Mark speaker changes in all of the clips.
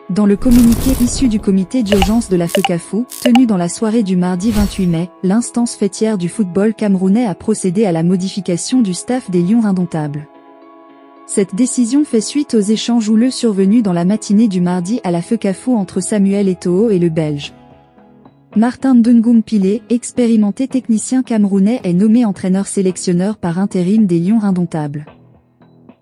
Speaker 1: Dans le communiqué issu du comité d'urgence de la FECAFO, tenu dans la soirée du mardi 28 mai, l'instance faîtière du football camerounais a procédé à la modification du staff des Lions indomptables. Cette décision fait suite aux échanges houleux survenus dans la matinée du mardi à la FECAFO entre Samuel Eto'o et le Belge. Martin Ndungu-Mpilé, expérimenté technicien camerounais, est nommé entraîneur-sélectionneur par intérim des Lions indomptables.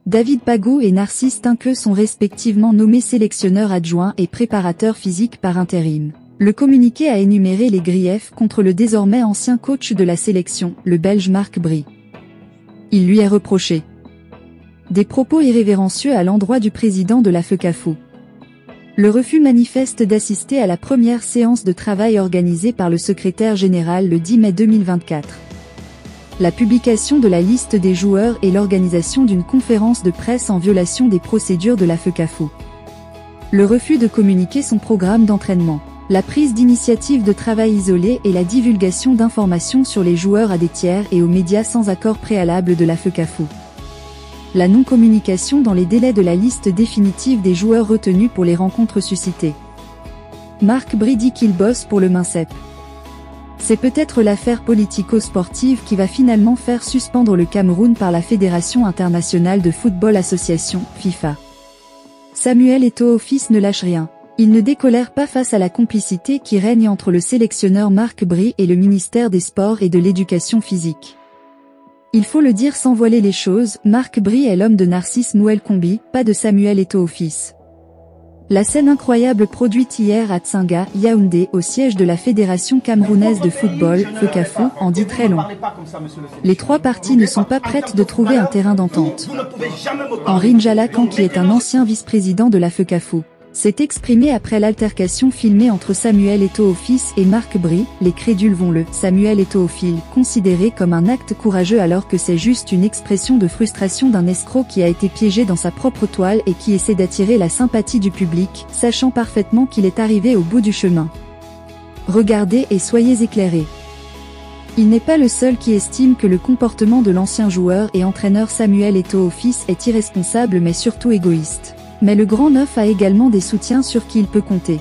Speaker 1: David Pago et Narcisse Tinqueux sont respectivement nommés sélectionneurs adjoints et préparateurs physiques par intérim. Le communiqué a énuméré les griefs contre le désormais ancien coach de la sélection, le Belge Marc Bry. Il lui est reproché des propos irrévérencieux à l'endroit du président de la FECAFO. Le refus manifeste d'assister à la première séance de travail organisée par le secrétaire général le 10 mai 2024. La publication de la liste des joueurs et l'organisation d'une conférence de presse en violation des procédures de la FECAFO. Le refus de communiquer son programme d'entraînement. La prise d'initiative de travail isolé et la divulgation d'informations sur les joueurs à des tiers et aux médias sans accord préalable de la FECAFO. La non-communication dans les délais de la liste définitive des joueurs retenus pour les rencontres suscitées. Marc Bry dit qu'il bosse pour le MINCEP. C'est peut-être l'affaire politico-sportive qui va finalement faire suspendre le Cameroun par la Fédération internationale de football association, FIFA. Samuel Eto'o fils ne lâche rien. Il ne décolère pas face à la complicité qui règne entre le sélectionneur Marc Bry et le ministère des Sports et de l'Éducation physique. Il faut le dire sans voiler les choses, Marc Bry est l'homme de Narcisse Mouel-Kombi, pas de Samuel Eto'o fils. La scène incroyable produite hier à Tsinga, Yaoundé, au siège de la Fédération camerounaise de football, FECAFO, en dit très long. Les trois parties ne sont pas prêtes de trouver un terrain d'entente. Henri Njalakan, qui est un ancien vice-président de la FECAFO, s'est exprimé après l'altercation filmée entre Samuel Eto'o fils et Marc Bry. Les crédules vont le Samuel Eto'o fils considérer comme un acte courageux alors que c'est juste une expression de frustration d'un escroc qui a été piégé dans sa propre toile et qui essaie d'attirer la sympathie du public, sachant parfaitement qu'il est arrivé au bout du chemin. Regardez et soyez éclairés. Il n'est pas le seul qui estime que le comportement de l'ancien joueur et entraîneur Samuel Eto'o fils est irresponsable mais surtout égoïste. Mais le Grand Neuf a également des soutiens sur qui il peut compter.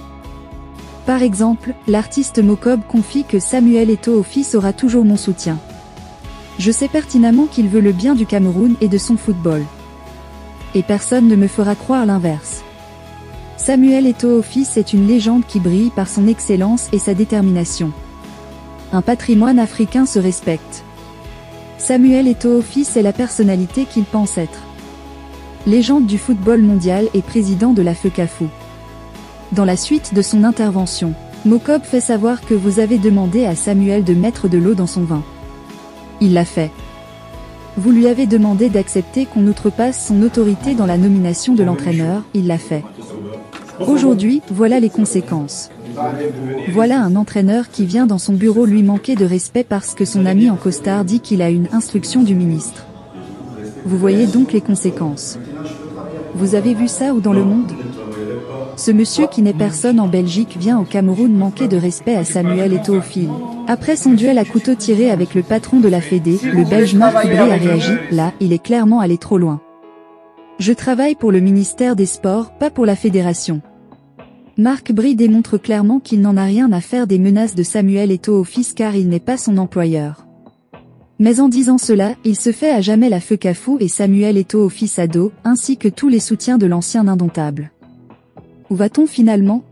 Speaker 1: Par exemple, l'artiste Mokob confie que Samuel Eto'o fils aura toujours mon soutien. Je sais pertinemment qu'il veut le bien du Cameroun et de son football. Et personne ne me fera croire l'inverse. Samuel Eto'o fils est une légende qui brille par son excellence et sa détermination. Un patrimoine africain se respecte. Samuel Eto'o fils est la personnalité qu'il pense être. Légende du football mondial et président de la FECAFO. Dans la suite de son intervention, Mokob fait savoir que vous avez demandé à Samuel de mettre de l'eau dans son vin. Il l'a fait. Vous lui avez demandé d'accepter qu'on outrepasse son autorité dans la nomination de l'entraîneur, il l'a fait. Aujourd'hui, voilà les conséquences. Voilà un entraîneur qui vient dans son bureau lui manquer de respect parce que son ami en costard dit qu'il a une instruction du ministre. Vous voyez donc les conséquences. Vous avez vu ça où dans le monde? Ce monsieur qui n'est personne en Belgique vient au Cameroun manquer de respect à Samuel Eto'o fils. Après son duel à couteau tiré avec le patron de la Fédé, le Belge Marc Bry a réagi, là, il est clairement allé trop loin. Je travaille pour le ministère des Sports, pas pour la Fédération. Marc Bry démontre clairement qu'il n'en a rien à faire des menaces de Samuel Eto'o fils car il n'est pas son employeur. Mais en disant cela, il se fait à jamais la FECAFO et Samuel Eto'o fils à dos, ainsi que tous les soutiens de l'ancien indomptable. Où va-t-on finalement?